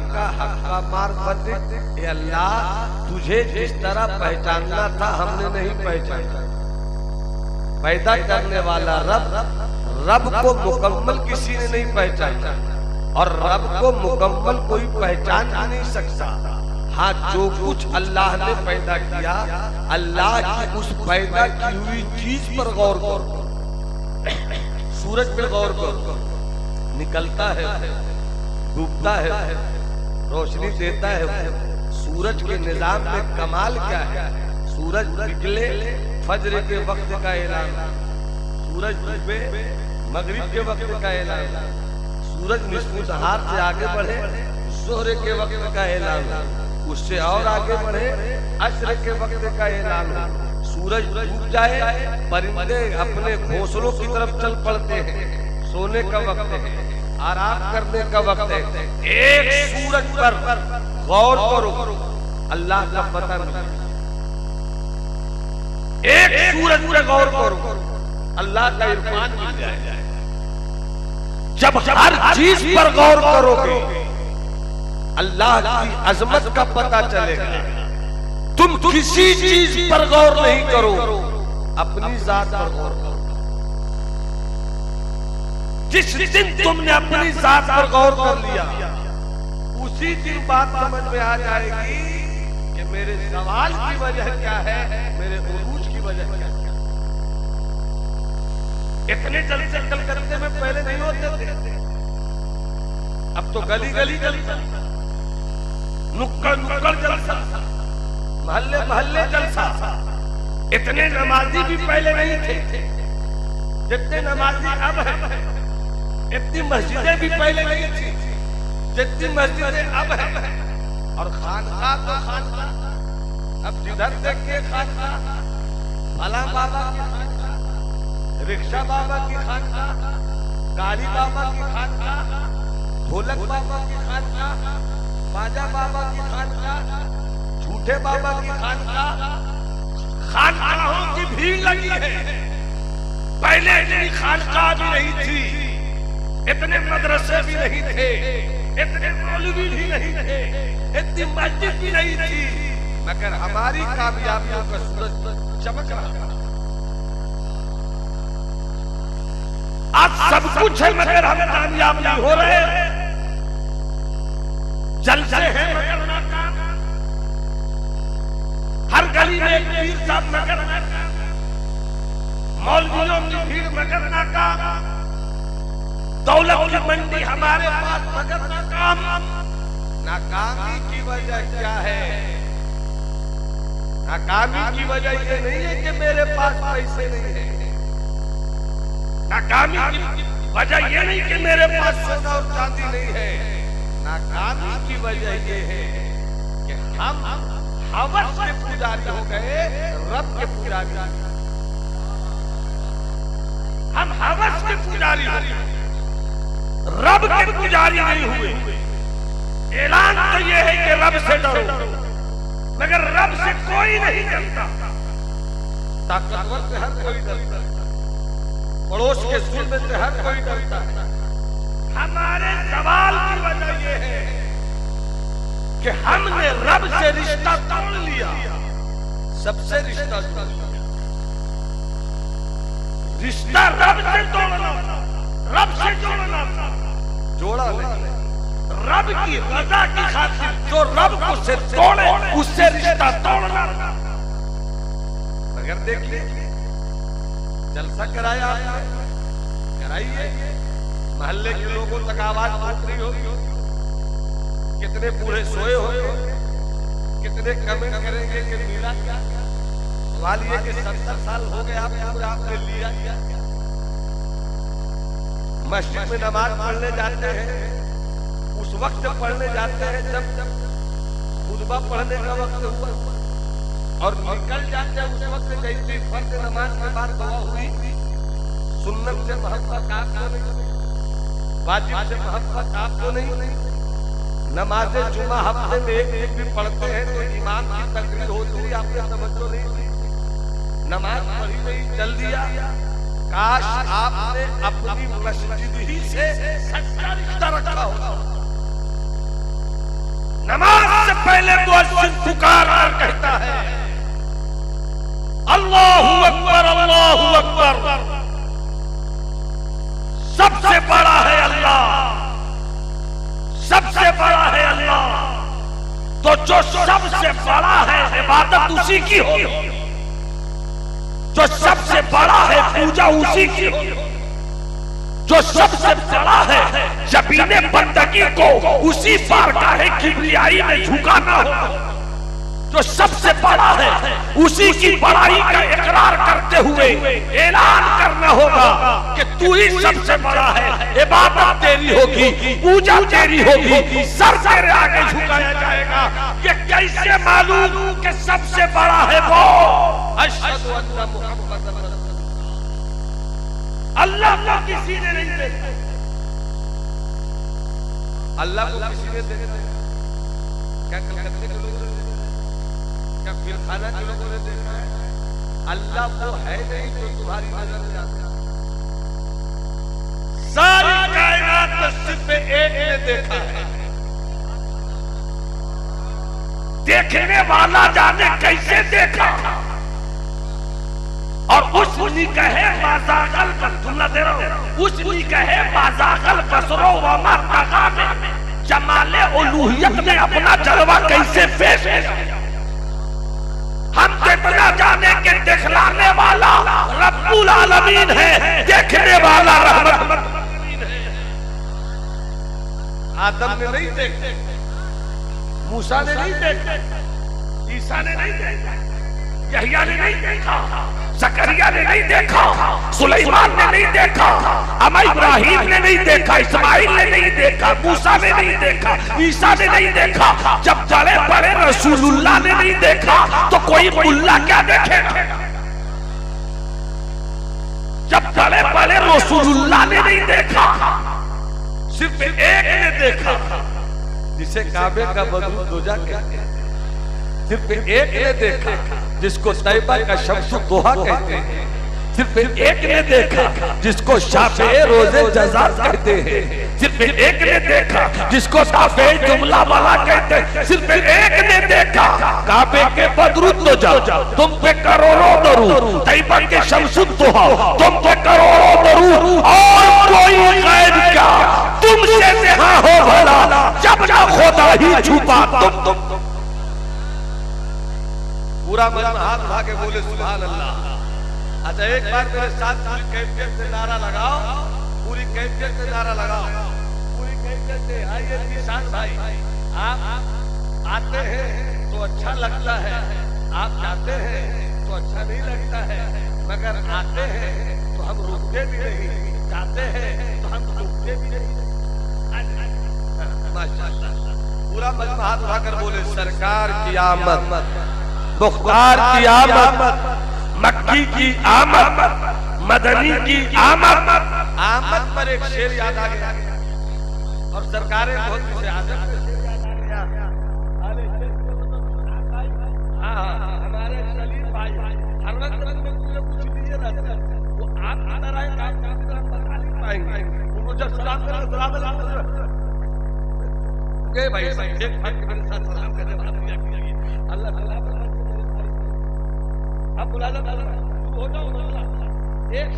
का हक्का मार्फत, ए अल्लाह तुझे जिस तरह पहचानना था हमने नहीं पहचाना। पैदा करने वाला रब को मुकम्मल किसी ने नहीं पहचाना, और रब को मुकम्मल कोई पहचान ही नहीं सकता। हाँ, जो कुछ अल्लाह ने पैदा किया, अल्लाह की उस पैदा की हुई चीज पर गौर करो। सूरज पे गौर करो, निकलता है, डूबता है, रोशनी देता है। सूरज के निजाम में कमाल क्या है? सूरज निकले फजर के वक्त का ऐलान, सूरज डूबे मगरिब के वक्त का ऐलान, सूरज निस्फ़ नहार से आगे बढ़े ज़ोहर के वक्त का ऐलान, उससे और आगे बढ़े अस्र के वक्त का ऐलान। सूरज डूब जाए, परिंदे अपने घोंसलों की तरफ चल पड़ते हैं। सोने का वक्त है, आराम करने का वक्त है। एक सूरज पर गौर करो, अल्लाह का पता नहीं। एक सूरज पर गौर करो, अल्लाह का इरफान मिल जाए। जब हर चीज पर गौर करोगे, अल्लाह की अजमत का पता चलेगा। तुम किसी चीज पर गौर नहीं करो, अपनी जात पर गौर करो। जिस दिन तुमने अपनी जात पर गौर कर लिया, उसी दिन बात समझ में आ जाएगी कि मेरे सवाल की वजह क्या है, मेरे उरूज की वजह क्या है। इतने जलसे कलकत्ते में पहले नहीं होते थे, अब तो गली गली जलसा, नुक्कड़ नुक्कड़ जलसा, महल्ले महल्ले जलसा। इतने नमाजी भी पहले नहीं थे जितने नमाजी अब है। इतनी मस्जिदें भी पहले नहीं थी जितनी मस्जिदें अब है। और खानका तो खानका, अब जिधर देखिए खानका, भला बाबा की खानका, रिक्शा बाबा की खानका, गाड़ी बाबा की खानका, ढोलक बाबा की खानका, बाजा बाबा की खानका, झूठे बाबा की खानका। खानकाहों की भीड़ लगी है। पहले इतनी खानका भी नहीं थी, इतने मदरसे भी नहीं थे, इतने मौलवी भी नहीं थे, इतनी मस्जिद भी नहीं थी, मगर हमारी कामयाबियों का सूरज चमक रहा। आज सब कुछ है मगर हम कामयाब नहीं हो रहे। जलसे हैं मगर नाकाम, हर गली में एक पीर साहब मगर नाकाम, मौलवियों की भीड़ मगर नाकाम, दौलत की मंडी हमारे पास मगर नाकाम। नाकामी की वजह क्या है? नाकामी की वजह ये नहीं है कि मेरे पास पैसे नहीं है। नाकामी की वजह ये नहीं कि मेरे पास सोना और चांदी नहीं है। नाकामी की वजह ये है कि हम हवस के पुजारी हो गए, रब के पुजारी। हम हवस के पुजारी हो गए, रब के पुजारी नहीं हुए। ऐलान तो ये है कि रब से डरो, मगर रब से कोई नहीं डरता। ताकतवर से हर कोई डरता है, पड़ोस के जुल्म से हर कोई डरता है। हमारे सवाल की वजह यह है कि हमने रब से रिश्ता तोड़ लिया, सबसे रिश्ता तोड़ लिया। रिश्ता रब से तोड़ना, रब से जोड़ना था, जोड़ा नहीं। रब की रजा की खातिर जो रब को से तोड़े उससे रिश्ता तोड़ना था। मगर देखिए, जलसा कराया, कराइए, महल्ले के लोगों तक आवाज पहुंच रही होगी। कितने बूढ़े सोए होंगे, कितने कमेंट करेंगे कि मिला क्या। सवाल ये कि 70 साल हो गए आपने लिया क्या? मस्जिद में नमाज पढ़ने जाते हैं, उस वक्त पढ़ने जाते हैं जब खुतबा पढ़ने का वक्त हुआ, और निकल जाते हैं उस वक्त जैसे फर्ज नमाज के बाद दुआ हुई। सुन्नत से मोहब्बत आपको नहीं, वाजिब से मोहब्बत आपको नहीं। नमाज जुमा हफ्ते में एक भी पढ़ते हैं तो इमाम की तकरीर होती है, आपने तवज्जो नहीं दी, नमाज पढ़ी नहीं, चल दिया। काश आपने अपनी मस्जिद ही से सच्चा रिश्ता रखा होगा। पहले मुअज्जिन पुकार कर कहता है अल्लाहू अकबर, अल्लाहू अकबर, सबसे बड़ा है अल्लाह, सबसे बड़ा है अल्लाह। तो जो सबसे बड़ा है इबादत उसी की होगी, जो सबसे बड़ा है पूजा उसी की होगी, जो सबसे बड़ा है जबीने बंदगी को उसी बारगाह किबरियाई में झुकाना होगा। जो सबसे बड़ा है उसी की बड़ाई का इकरार करते हुए ऐलान करना होगा कि तू ही सबसे बड़ा है, इबादत तेरी होगी, पूजा तेरी होगी, सर तेरे आगे झुकाया जाएगा। ये कैसे मालूम कि सबसे बड़ा है वो? अशहदु अन्ना मुहम्मदन रसूलुल्लाह। अल्लाह को किसी ने नहीं देखा, अल्लाह को किसी ने देखा? क्या कलकत्ते के लोग, क्या फिरखाना के लोगों ने देखा है? अल्लाह वो है नहीं जो तुम्हारी नजर में आता है। सारी कायनात में सिर्फ एक ने देखा है। देखने वाला जाने कैसे देखा, और उस निकहे बाज़ागल बसुल्ला दे रहा हूं, उस निकहे बाज़ागल बसरो व मर्तगा में जमाले उलूहियत ने अपना जलवा कैसे पेश किया। हम कितना जाने के दिखलाने वाला रब्बुल आलमीन है, देखने वाला रहमत है। आदम ने नहीं देखा, मूसा ने नहीं देखा, ईसा ने नहीं देखा, यहिया ने नहीं देखा, जकरिया ने नहीं देखा, सुलेमान ने नहीं देखा, अमा इब्राहिम ने नहीं देखा, इस्माइल ने नहीं देखा, मूसा ने नहीं देखा, ईसा ने नहीं देखा। जब बड़े बड़े रसूलुल्लाह ने नहीं देखा तो कोई मुल्ला क्या देखेगा? जब बड़े बड़े रसूलुल्लाह ने नहीं देखा, सिर्फ एक ने देखा, जिसे काबे का बदरू दोजा कहते हैं। सिर्फ एक ने देखा जिसको तैयबा का शम्स दुहा कहते हैं। सिर्फ एक ने देखा जिसको शाफे रोजे जज़ा कहते हैं। सिर्फ एक ने देखा जिसको शाफे जुमला वाला कहते हैं। सिर्फ एक ने देखा काबे के बदरू दोजा तुम पे करोड़ों दरूद, तैयबा के शम्स दुहा तुम पे करोड़ों दरूद, और कोई गैर क्या तुमसे जहां हो भला जब ना खुदा ही छुपा तुम। पूरा मन हाथ उठा के बोले सुभान अल्लाह। अच्छा एक बार मेरे साथ पूरी कैफियत से नारा लगाओ, पूरी कैफियत से नारा लगाओ, पूरी कैफियत से। आइए निशान भाई, आप आते हैं तो अच्छा लगता है, आप जाते हैं तो अच्छा नहीं लगता है, मगर आते हैं तो हम रुकते भी नहीं, जाते हैं तो हम रुकते भी नहीं। माशाअल्लाह। पूरा मन हाथ उठाकर बोले सरकार की आमद, मुख्तार की आमद, मक्की की आमद, मदनी की आमद। आमद पर एक शेर याद आ गया, और सरकारें बहुत से आदत शेर याद आ गया। हमारे सलीम भाई हर वक्त कुछ दिए रहते हैं, वो आप अंदर आए काम बता नहीं पाएंगे। उनको जब सलाम करें सलाम गए भाई एक भाई मेरे साथ सलाम करने वाला अल्लाह अब बुलाना हो जाओ। एक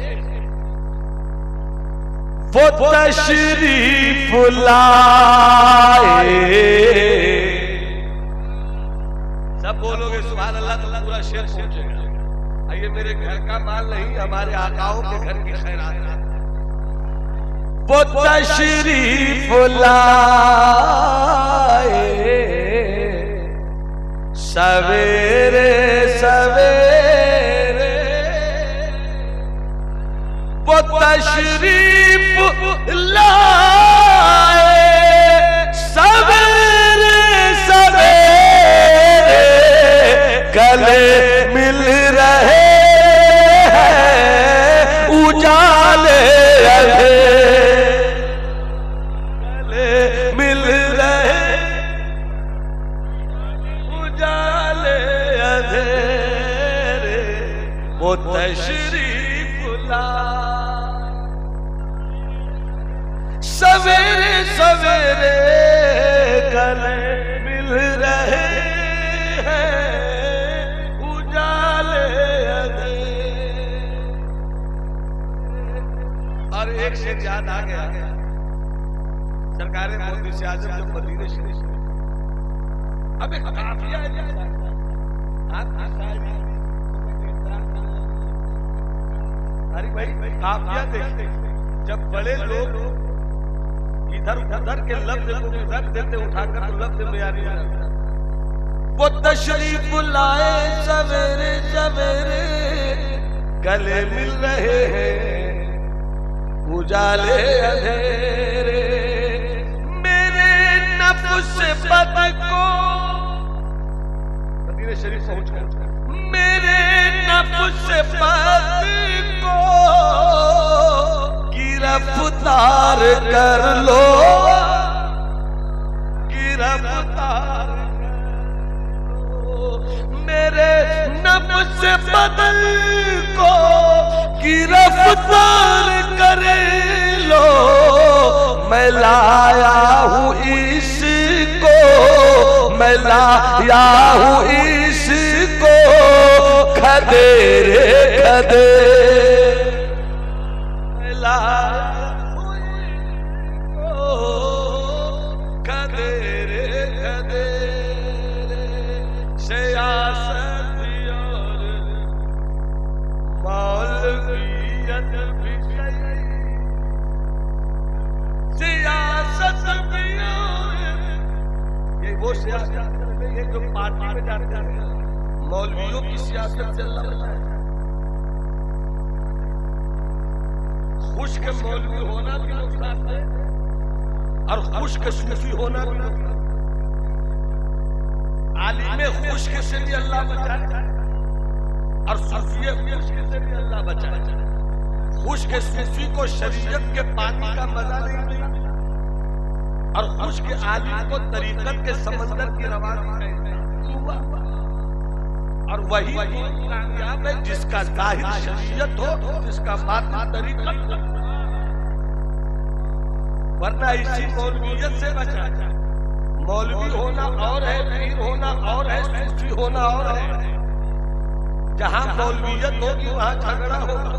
वो तशरीफ लाए, सब बोलोगे सुभान अल्लाह तो पूरा शेर पहुंचेगा। ये मेरे घर का माल नहीं, हमारे आकाओं के घर की खैरात है। वो तशरीफ लाए सवेरे सवेरे, वो तशरीफ लाए सवेरे सवेरे, गले मिल रहे हैं उजाले गले मिल रहे उजाले अंधेरे, वो तशरीफ लाए सवेरे सवेरे, गले मिल रहे याद आ गया, सरकार मोदी से आजम जब मदीने शरीफ अब एक काफिया है, अरे भाई काफिया देखते, जब बड़े लोग इधर उधर के लफ्ज को रख देते उठाकर तो लफ्ज में यारी वो तशरीफ लाए सवेरे सवेरे गले मिल रहे हैं उजाले अंधेरे, मेरे नफ्स बद को मदीने शरीफ पहुंच गए, मेरे नफ्स बद को गिरफ्तार कर लो, गिरफ्तार मेरे नफ्स बदल को गिरफ्तार कर लो, मैं लाया हूँ इसको, मैं लाया हूँ इसको खदेरे खदे, मैं लाया हूँ इसको खदेरे खदेरे, सियासत और मौलवियत भी सही, सियासत भी ये वो सियासत नहीं है जो पार्टी में जाते हैं, मौलवियों की सियासत से अल्लाह बचाए। खुश्क मौलवी होना भी नुकसान है और खुश्क सूफी होना भी नुकसान। आलिम खुश्क से भी अल्लाह बचाए और सूफी खुश्क से भी अल्लाह बचाए। खुश्क सूफी को शरीयत के पानी का मजा नहीं मिला और खुश्क आलिम को तरीकत के समंदर की रवानी हुआ, और वही कामयाब है जिसका जाहिर शरीयत हो, जिसका बातिन तरीकत हो, वरना इसी मौलवियत से बचा। मौलवी होना और है, पीर होना और है, सूफी होना और है। जहां मौलवियत होगी वहां झगड़ा होगा।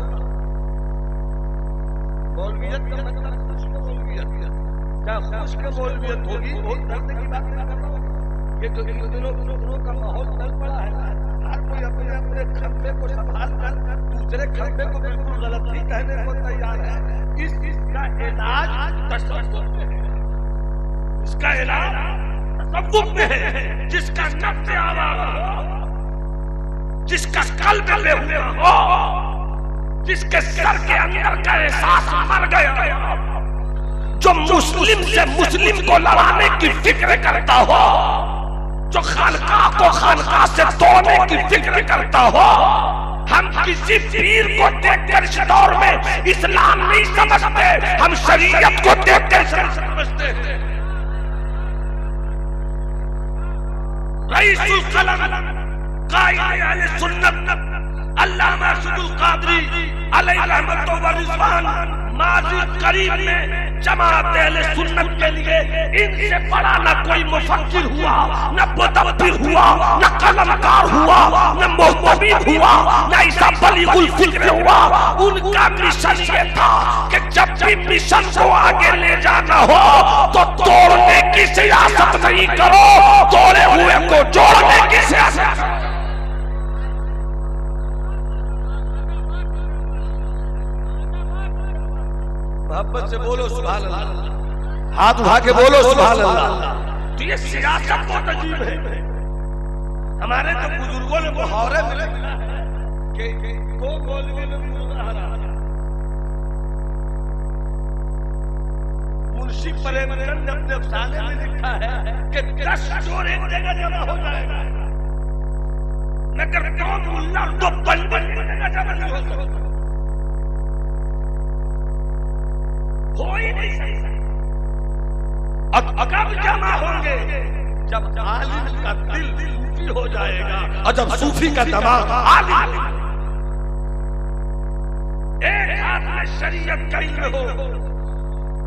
मौलवियत का मतलब खुश्क मौलवियत, जहां खुश्क मौलवियत होगी बहुत दर्द की बात कर रहा हूं। ये जो इन दिनों का माहौल चल पड़ा है, हर कोई अपने अपने खंबे को संभाल कर दूसरे खंबे को बिल्कुल गलत ही कहने को तैयार है। इसका इलाज तशद्दुद में है, इसका इलाज तशद्दुद में है। जिसका नफ्स आवारा हो, जिसका कल्ब बेहुदा हो, जिसके सर के अंदर का एहसास मर गया, जो मुस्लिम से मुस्लिम को लड़ाने की फिक्र करता हो, जो खानकाह को खानकाह से तोड़ने की फिक्र करता हो। हम किसी पीर को देखकर इस दौर में इस्लाम नहीं समझते, हम शरीयत को देखकर समझते हैं। रईसुल कलम कायद अहले सुन्नत अल्लामा अब्दुल कादरी अलैहि रहमत व रिज़वान माजी करीब में जमात अहले सुन्नत के लिए इनसे बड़ा न कोई मुफक्किर हुआ, न मुदब्बिर हुआ, न कलमकार हुआ, न मुहतमिम हुआ, न ऐसा बलीगुल फिक्र हुआ। उनका मिशन ये था कि जब भी मिशन को आगे ले जाना हो तो तोड़ने की सियासत नहीं करो, तोड़े हुए को जोड़ने की सियासत। मोहब्बत से बोलो सुभान अल्लाह, हाथ उठा के बोलो सुभान अल्लाह। तो ये सियासत बहुत अजीब है। हमारे तो बुजुर्गों ने मुहावरे मिले कि को मौलवी में मुर्गा हरा। मुंशी प्रेमचंद ने अपने अफसाने में लिखा है कि 10 चोर एक जगह जमा हो जाएगा, मगर कौन मुल्ला तो बंदर की जगह जमा नहीं हो सकता, हो ही नहीं सकता। कब जमा होंगे? जब आलिम का दिल सूफी हो जाएगा और जब सूफी का दिमाग आलिम। एक हाथ में शरीयत का इल्म हो,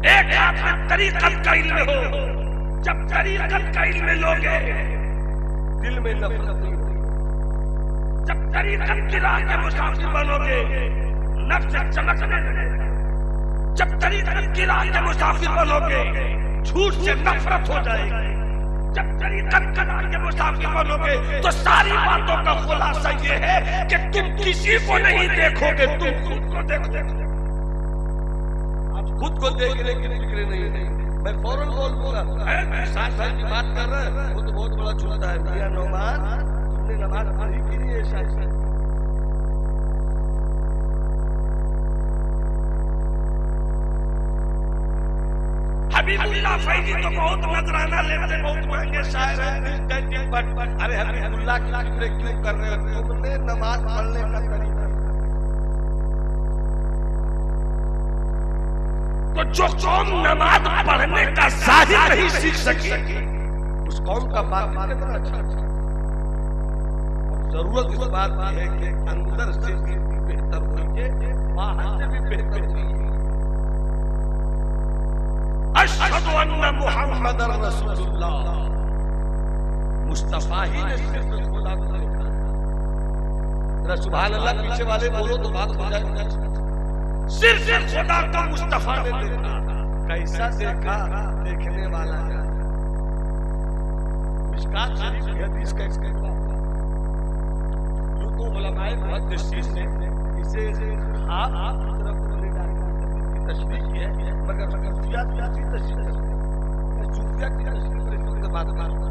एक हाथ में तरीकत का इल्म हो। जब तरीकत का इल्म लोगे दिल में नफरत नहीं होगी। जब तरीकत की राह के मुसाफिर बनोगे नफ्स चमकने लगेगा। जब तरीक़त की राह के मुसाफिर बनोगे झूठ से नफरत हो जाएगी। जब तरीक़त की राह के मुसाफिर बनोगे तो सारी बातों का खुलासा ये है कि तुम किसी को नहीं देखोगे, तुम खुद को देखोगे। आप खुद को देखने की फिक्र नहीं। मैं फौरन बोल दूंगा साथ साथ की बात कर रहे हैं, वो तो बहुत बड़ा झूठा है। मियां नौमान, तुमने नमाज पढ़ी कि नहीं? ऐसा हबीबुल्लाह फैजी तो बहुत नजराना लेते, बहुत महंगे शायर हैं, बट अरे हबीबुल्लाह की फिक्र क्यों कर रहे हो? तुमने नमाज पढ़ने का तरीका, तो जो कौम नमाज पढ़ने का ज़ाहिर नहीं सीख सकी उस कौम का बातिन कितना अच्छा। जरूरत इस बात की है कि अंदर से भी बेहतर होइए, बाहर से भी बेहतर होइए। अशहदु अन्ना मुहम्मदर रसूलुल्लाह, मुस्तफा ही ने सिर्फ खुदा को देखा। जरा सुभान अल्लाह पीछे वाले बोलो तो बात हो जाएगी। सिर्फ खुदा को मुस्तफा ने देखा। कैसा देखा? देखने वाला है। मिशकात शरीफ की हदीस का इसका तो उलमाए मुहद्दिसीन ने इसे आप तरफ ले जाने की तशरीह की है, मगर सूफियात की तशरीह है। सूफिया की तशरीह पर इस वक्त बात कर रहा हूं।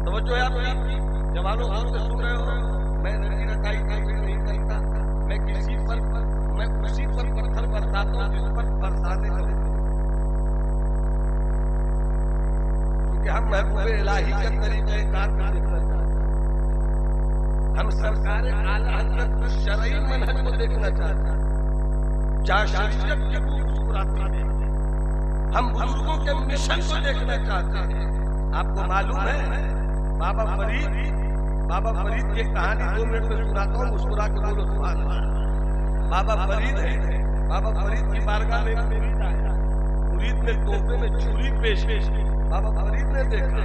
तवज्जो है आपकी जवानों, हम तो सुन रहे हो। मैं नदी रकाई नहीं करता, मैं किसी पर मैं उसी पर पत्थर बरसाता हूं जिस पर बरसाने का, क्योंकि हम महबूब इलाही का तरीक़े कार को देखना चाहते हैं। हम सरकार आला हज़रत शरई मनहज को देखना चाहते हैं, जहाँ शरीयत की मुस्कुराती है। हम बुजुर्गों के मिशन को देखना चाहते हैं। आपको मालूम है बाबा फरीद की कहानी 2 मिनट में सुनाता हूँ, मुस्कुरा के बोलो सुभान अल्लाह। बाबा फरीद है, बाबा फरीद की बारगाह में मुरीद आया, मुरीद ने तोहफे में छुरी पेश की। बाबा फरीद ने देखा,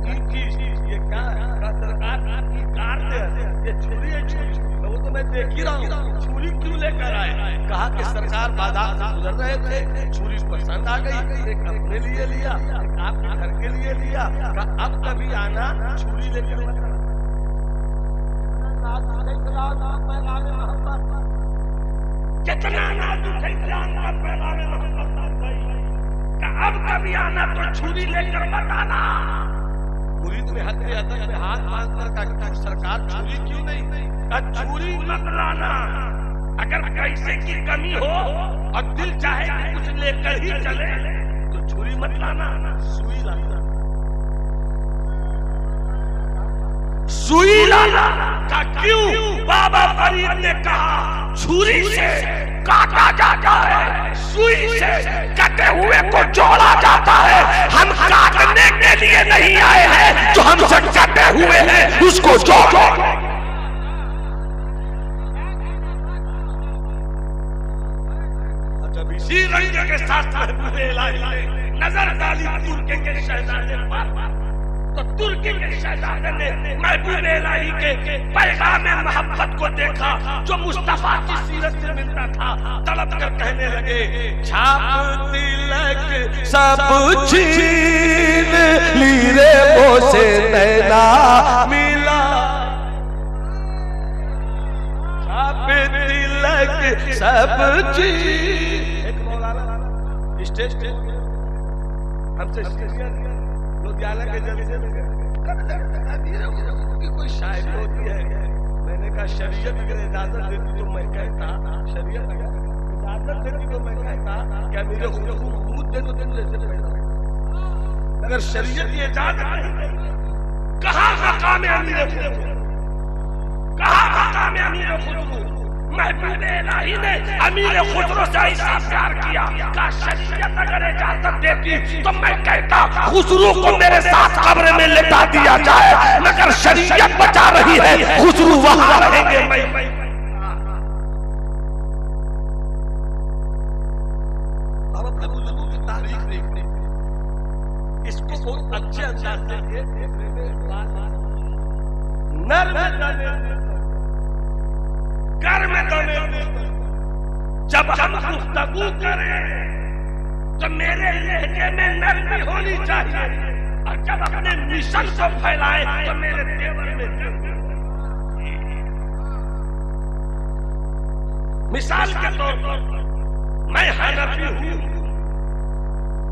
ये क्या है? सरकार आपकी कार दे, ये छुरी है। छुरी वो तो मैं देख ही रहा हूँ, छुरी क्यों लेकर आए? कहा कि सरकार बाजार से गुजर रहे थे, छुरी पसंद आ गई, एक अपने लिए लिया, एक आपके घर के लिए लिया। अब कभी आना छुरी लेकर। कितना नाजुक इस्लाम का पैगाम मोहम्मद, अब कभी आना तो छुरी लेकर बताना। मुरीद ने हद में हाथ बांधकर कहा, सरकार छुरी क्यों नहीं? छुरी मत लाना। अगर पैसे की कमी हो और दिल चाहे कि कुछ लेकर ही चले तो छुरी मत लाना, सुई लाना। सुई लाना का क्यों? बाबा फरीद ने कहा छुरी से काटा जाता है, सुई से कटे हुए को जोड़ा जाता है। हम काटने के लिए नहीं आए हैं, जो हमसे कटे हुए हैं उसको जोड़ो। जब इसी रंग के साथ महबूब इलाही ने नजर डाली तुर्की के शहजादे पर, तो तुर्की के शहजादे ने महबूब इलाही के पैगाम मोहब्बत को देखा जो मुस्तफा की सीरत से मिलता था। तड़प कर कहने लगे, छाप तिलक सब छीन ली रे मोसे नैना मिला। छाप तिलक सब छीन। एक मौलाना स्टेज पे हमसे लुधियाना के जलसे में की कोई शायरी होती है। मैंने कहा शरीयत अगर इजाजत देती तो मैं कहता, शरीयत अगर इजाजत देती तो मैं कहता क्या मेरे खुद दे तो दिन जैसे पैदा। अगर शरीयत ये इजाजत नहीं देती, कहाँ मकाम अमीर खुद, कहाँ मकाम अमीर खुद? महबूब इलाही ने अमीर खुसरो से ऐसा प्यार किया कि शरीयत अगर इजाजत देती तो मैं कहता खुसरो को मेरे साथ कब्र में लेटा दिया जाए, मगर शरीयत बचा रही है, खुसरो वहां रहेंगे। मैं अब अपने बुजुर्गों की तारीख देखते, इसको बहुत अच्छे अंदाज से नर में जाने घर में दमे, जब हम गुफ्तगू करें तो मेरे लहजे में नरमी होनी चाहिए, और जब अपने मिशन को फैलाए तो मेरे तेवर में नरमी। मिसाल के तौर पर मैं हनफी हूं,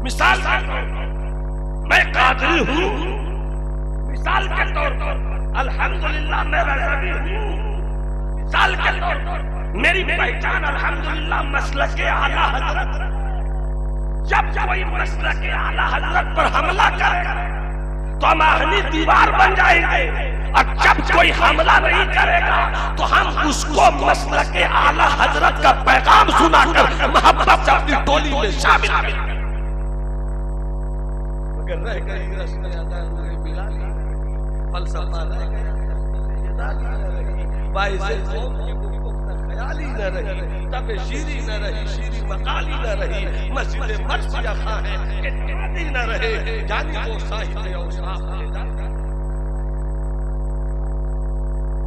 मिसाल के तौर पर मैं कादरी हूं, मिसाल के तौर पर अल्हम्दुलिल्लाह मैं रज़वी हूं, मिसाल के तौर पर मेरी पहचान अल्हम्दुलिल्लाह मसलके आला हजरत। जब कोई मसलके आला हजरत पर हमला करे तो हम आहनी दीवार बन जाएंगे, और जब कोई हमला नहीं करेगा तो हम उसको मसलके आला हजरत का पैगाम सुनाकर मोहब्बत से अपनी टोली में शामिल करेंगे। मगर रह गई रस्म अदा मिला ली, फलसफा रह गया, बाइसे कौम की ख्याली न रही, तब शीरी न रही, शीरी मकाली न रही, मस्जिद मर्सिया खां है कि न रहे, जानी वो साहिब औसाफ है।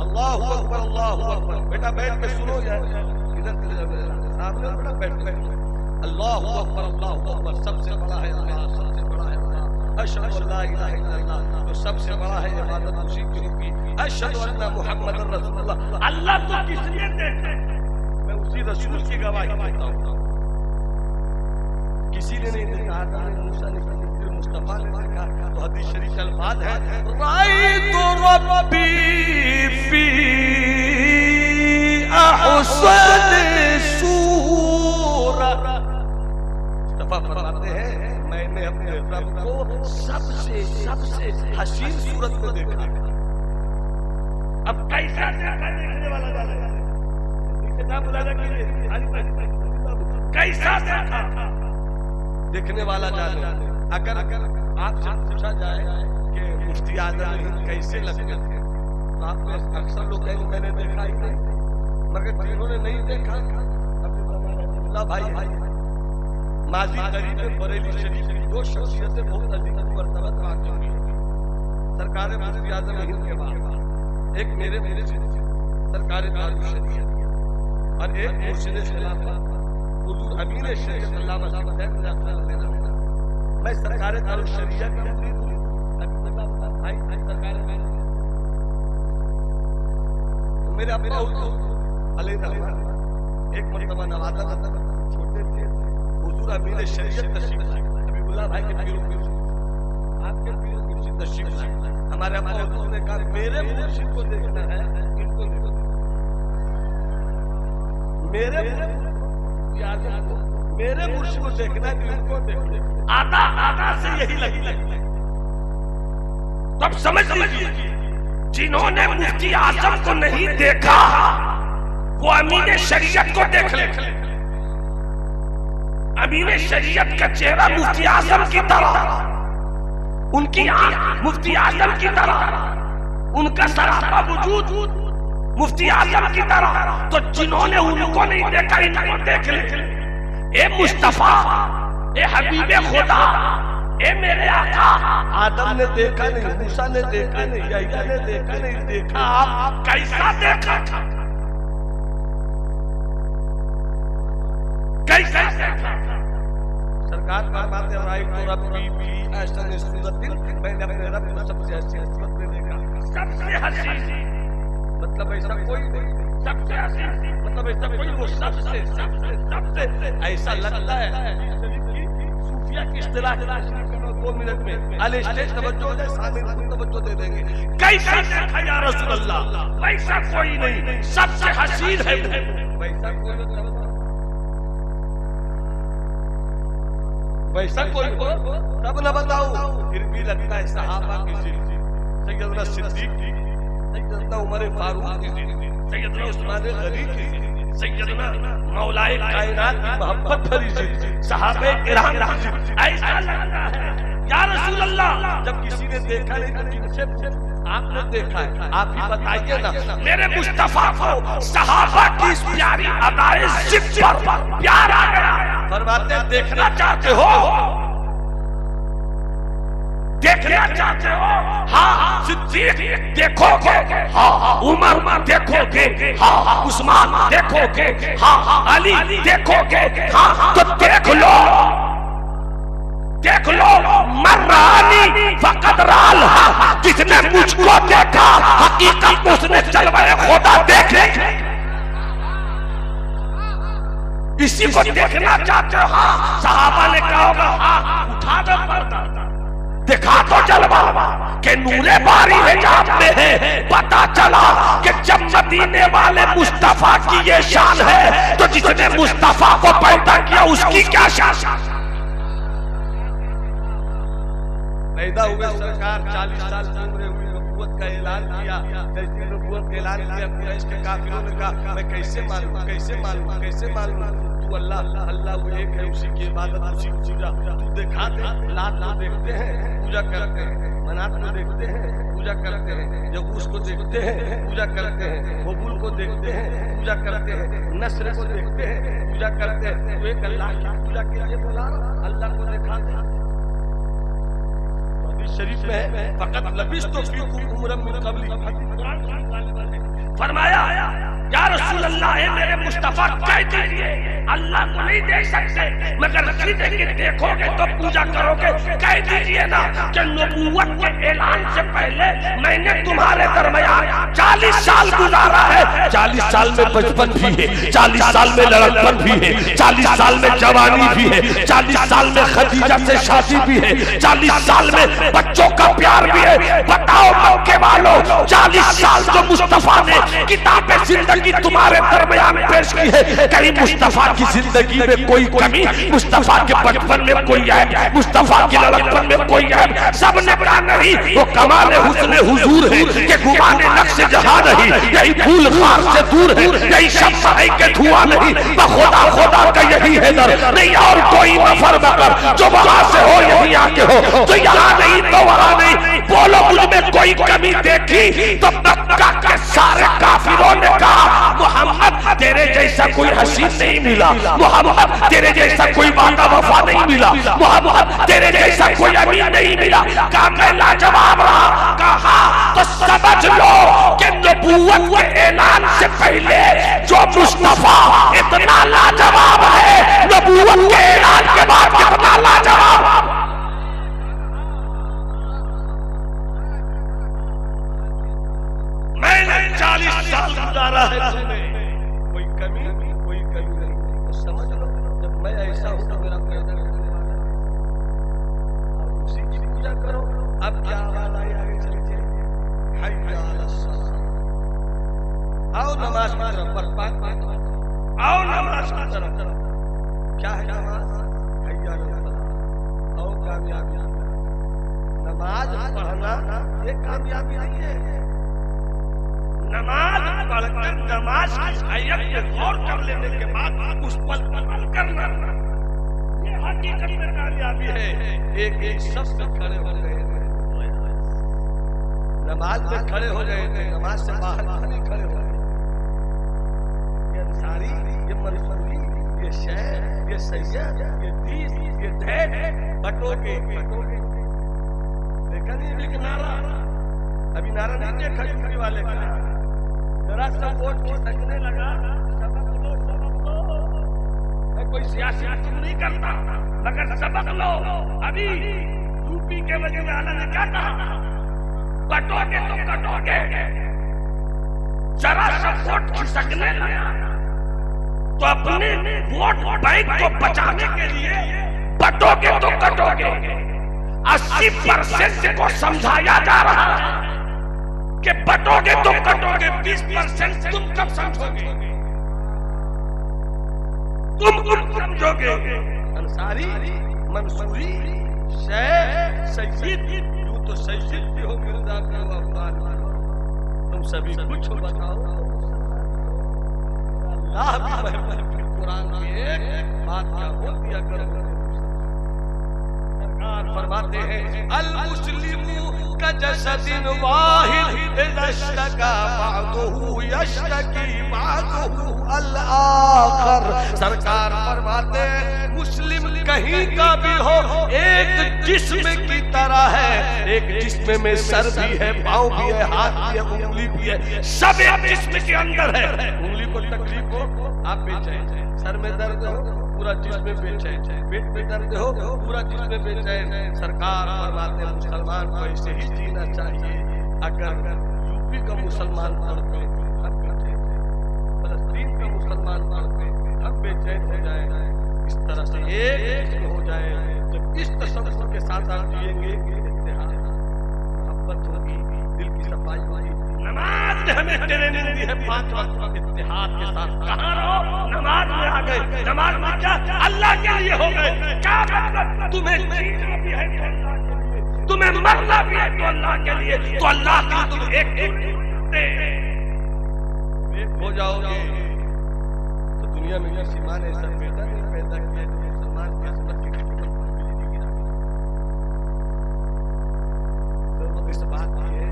अल्लाहु अकबर, अल्लाहु अकबर। बेटा बैठ के सुनो यार, इधर सामने बेटा बैठ के। अल्लाहु अकबर, अल्लाहु अकबर। सबसे बड़ा है अल्लाह, सबसे बड़ा है अल्लाह। अशहदु अल्ला इलाहा इल्लल्लाह, तो सबसे बड़ा है, इबादत उसी की होगी। अशहदु अन्ना मुहम्मदुर रसूलुल्लाह। अल्लाह तो किसने देखा, मैं उसी रसूल की गवाही देता हूँ। किसी ने नहीं देखा, आदम ने, मूसा ने, फिर मुस्तफा ने देखा। तो हदीस शरीफ अल्फाज है, राइतु रब्बी फी अहसन सूरत। मुस्तफा फरमाते हैं मैंने अपने रब को सबसे हसीन सूरत में देखा। अब कैसा देखने वाला जाने, कैसा देखने वाला जाने। अगर आपसे पूछा जाए कि मुफ्ती आजम हिंद कैसे लगते थे, तो आप में अक्सर लोग कहेंगे मैंने देखा ही नहीं, मगर जिन्होंने नहीं देखा, अब्दुल्ला भाई माजी करीब में बरेली शरीफ की दो शख्सियतें बहुत अधिक मर्तबत वाक़ हुई। सरकार मुफ्ती आजम हिंद के बाद एक मेरे सरकार दारुल शरीयत, और एक मुर्शिद खिलाफत हुजूर अमीर शरीयत अल्लामा साहब। मैं सरकार दारुल शरीयत का मुरीद हूं। भाई सरकार मेरे अब्बा एक मरतबा नवादा छोटे थे, हुजूर अमीर शरीयत तशरीफ लाए, हबीबुल्लाह भाई के पीर आपके पीर मुर्शिद तशरीफ लाए। हमारे अब्बा हुजूर ने कहा मेरे मुर्शिद को देखना है, इनको देखो, मेरे मुर्शिद को देखना है, इनको देखना। आधा से यही लगता है। तब समझ लीजिए जिन्होंने मुफ्ती आजम को नहीं देखा वो अमीन शरीयत को देख ले। अमीन शरीयत का चेहरा मुफ्ती आजम की तरह, उनकी आंख मुफ्ती आजम की तरह, उनका सरापा वजूद मुफ्ती आजम की तरह। तो जिन्होंने उनको नहीं देखा इनको देख ले। ए मुस्तफा, ए हबीबे खुदा, ए मेरे आका। आदम ने देखा नहीं, मूसा ने देखा नहीं, यहया ने देखा नहीं, देखा आप कैसा देखा, कैसा देखा। सरकार फरमाते हैं राइट तो रब्बी फी अहसन सूरतिन, मैंने अपने रब को सबसे हसीन सूरत में देखा। सबसे हसीन मतलब ऐसा कोई नहीं, सबसे हसीन मतलब ऐसा कोई, वो सबसे ऐसा लगता है। सूफिया की इस्तिलाह 2 मिनट में अल स्टेज तवज्जो है, सामने तवज्जो दे देंगे। कैसा देखा या रसूल अल्लाह, वैसा कोई नहीं, सबसे हसीन है वैसा कोई, वैसा कोई हो तब न बताओ। फिर भी लगता है सहाबा की जिंदगी, सैयदना सिद्दीक की, सैयदना उमर फारूक की जिंदगी, सैयदना उस्मान गनी की जिंदगी, सैयदना मौलाए कायनात की मोहब्बत भरी जिंदगी, सहाबे किराम की जिंदगी। ऐसा लगता है या रसूल अल्लाह। जब किसी ने देखा नहीं तो जिनसे आपने देखा है, आप ही बताइए ना। मेरे मुस्तफा को सहाबा की इस प्यारी अदाए जिद पर प्यार आ गया। फरमाते हैं देखना चाहते हो, देखना चाहते हो, हाँ सिद्दीक देखोगे, हाँ उमर देखोगे, हाँ उस्मान देखोगे, हाँ अली देखोगे, हाँ तो देख लो। देख लो मर्रानी फकत राल, जिसने मुझको देखा हकीकत उसने जलवाए खुदा देखे। इसी को देखना चाहते हो? हाँ, सहाबा ने कहा होगा हाँ, उठा दो पर्दा, दिखा तो जलवा के नूरे बारी हिजाब में है। पता चला कि जब मदीने वाले मुस्तफा की ये शान है तो जिसने मुस्तफा को पैदा किया उसकी क्या शान? पैदा हुए सरकार 40 साल की उम्र हुई, नबूवत का ऐलान किया। जैसे नबूवत का ऐलान किया कुरैश के काफिरों ने कहा मैं कैसे मालूम, कैसे मालूम, कैसे मालूम? तू अल्लाह अल्लाह वो एक है, उसी की इबादत, उसी की पूजा तू दिखा दे। लात को देखते हैं पूजा करते हैं, मनात को देखते हैं पूजा करते हैं, यगूस को देखते हैं पूजा करते हैं, हबूल को देखते हैं पूजा करते हैं, नस्र को देखते हैं पूजा करते हैं। तू एक अल्लाह की पूजा के लिए बोला, अल्लाह को दिखा दे। शरीफ में फकत लबिस तो उम्र मिन क़ब्ली फरमाया या रसूल अल्लाह मेरे मुस्तफा कह दीजिए अल्लाह को नहीं देख सकते मगर जिंदगी देखोगे तो पूजा करोगे। कह दीजिए ना कि नबूवत के ऐलान से पहले मैंने तुम्हारे दरमियान 40 साल गुजारा है। 40 साल में बचपन भी है, 40 साल में लड़कपन भी है, 40 साल में जवानी भी है, 40 साल में खदीजा से शादी भी है, 40 साल में बच्चों का प्यार भी है। बताओ मक्के वालों, 40 साल जो मुस्तफा ने किताबे जिंदगी तुम्हारे दरमियान पेश की है, कहीं मुस्तफा की जिंदगी में कोई कमी, मुस्तफा के बचपन में कोई है, मुस्तफा की लड़कपन में कोई है? सब ने कहा नहीं, वो कमाल हुस्न हुजूर है कि गुमाने नक्श जहां नहीं, यही फूल खार से दूर है, यही शम्स है के धुआं नहीं, खुदा खुदा का यही है दर, नहीं और कोई नफर बकर जो वहां से हो यही आके हो, जो यहाँ नहीं तो वहां नहीं। बोलो मुझ में कोई कमी देखी तो मक्का के सारे काफिरों ने कहा मोहम्मद तेरे जैसा कोई हसीन नहीं मिला, मोहम्मद तेरे जैसा कोई वादा वफा नहीं मिला, मोहम्मद तेरे जैसा कोई अमीन नहीं मिला। कहा मैं लाजवाब रहा। कहा तो समझ लो कि नबूवत के ऐलान से पहले जो मुस्तफा इतना लाजवाब है, नबूवत के ऐलान के बाद कितना लाजवाब। मैंने 40 साल गुजारा है तुम्हें, कोई कमी नहीं, तो समझ लो जब मैं ऐसा हूं तो मेरा पैदा करने वाला अब उसी की पूजा करो। अब क्या वाला आगे चल के हय्या अलस सलाह, आओ नमाज की तरफ, आओ नमाज की तरफ। क्या है नमाज? हय्या अलस सलाह, आओ कामयाबी। नमाज पढ़ना ये कामयाबी नहीं है। नमाज पढ़कर नमाज की आयत पे गौर कर लेने के बाद उस पर अमल करना, ये हकीकत में कामयाबी है। एक शख्स खड़े हो गए थे, नमाज में खड़े हो गए थे, नमाज से बाहर नहीं खड़े हो गए। ये अंसारी, ये मंसूरी, ये शहर, ये सैयद, ये दीस, ये ढेर बटोगे। देखा नहीं अभी नारा, अभी नारा नहीं देखा यूपी वाले का। जरा सा वोट खिसकने लगा, सबक लो। मैं कोई सियासी तुम नहीं करता मगर सबक लो। अभी यूपी के वजीर आला ने क्या कहा? बटोगे तो कटोगे। जरा सा वोट खिसकने लगा तो अपने वोट बैंक को बचाने के लिए बटोगे तो कटोगे। 80% को समझाया जा रहा है कि बटोगे तो कटोगे, 20% तुम कब समझोगे? तुम समझोगे। अंसारी, मंसूरी, शेख, सैयद, यूं तो सैयद भी हो, मिर्जा भी हो, अफगान तुम सभी कुछ बताओ। अल्लाह भी महफिल कुरान की एक बात क्या बोल दिया करो। फरमाते हैं अल मुस्लिमु का जसदिन वाहिद इज़्तका बादुहु यश्तकी बादुहु अल आखर। सरकार फरमाते हैं मुस्लिम कहीं का भी हो एक जिस्म की तरह है। एक जिस्म में सर भी है, पाँव भी है, हाथ भी है, उंगली भी है, सब एक जिस्म के अंदर है। उंगली को तकलीफ हो आप बेचैन, सर में दर्द हो पूरा जिस्म बेचैन, पेट में दर्द हो पूरा जिस्म बेचैन। सरकार फरमाते मुसलमान को ऐसे ही जीना चाहिए। अगर यूपी का मुसलमान पढ़ते हम बेचैन, फलस्तीन का मुसलमान पढ़ते हम बेचैन हो जाए। इस तरह से एक जिस्म हो जाए। जब इस तसव्वुर के साथ आप जिएंगे, इत्तेहाद मोहब्बत होगी, दिल की सफाई होगी। नमाज ने हमें ट्रेनिंग दी है 5 वक्त इत्तेहाद के साथ। कहाँ रहो? नमाज में आ गए। नमाज में क्या? अल्लाह के लिए हो गए। क्या मतलब? तुम्हें जीना भी है तो अल्लाह के लिए, तुम्हें मरना भी है तो अल्लाह के लिए। तो अल्लाह के लिए तुम एक हो जाओगे। तो दुनिया में किसी माँ ने ऐसा बेटा नहीं पैदा किया जो मुसलमान की असमत की खिदमत में बिजली गिरा। तो इस बात की है,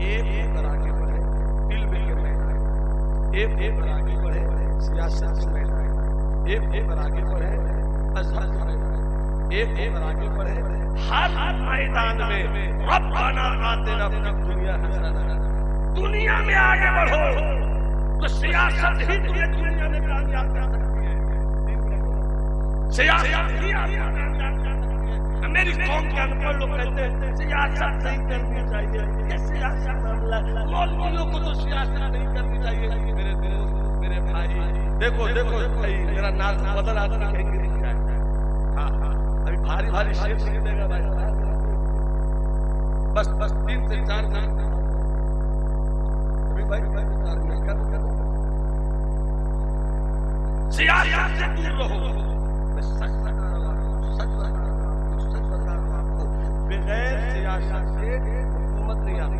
एक होकर आगे बढ़े इल्म के मैदान, एक होकर आगे बढ़े सियासत के मैदान, एक होकर आगे बढ़े अज़हर के मैदान, एक होकर आगे बढ़े हर मैदान में। रब्बना आतिना फिद दुनिया हसना। दुनिया में आगे बढ़ो तो सियासत ही तुम्हें दुनिया में कामयाब कर सकती है। सियासत ही आपको कामयाब कर सकती है। मेरी कौम के अनपढ़ लोग कहते हैं सियासत नहीं करनी चाहिए, ये सियासत मामला। मौलवियों को तो सियासत नहीं करनी चाहिए। मेरे दोस्त, मेरे भाई, देखो देखो भाई, मेरा नाम बदल आदमी कहेंगे नहीं जाए। हाँ हाँ, अभी भारी भारी शेर लिख देगा भाई। बस बस 3 से 4 मिनट अभी भाई 4 मिनट कर सियासत से दूर रहो। मैं सच बता रहा हूँ, सच बता रहा हूँ, सच बता रहा हूँ आपको। बगैर सियासत के हुकूमत नहीं आती।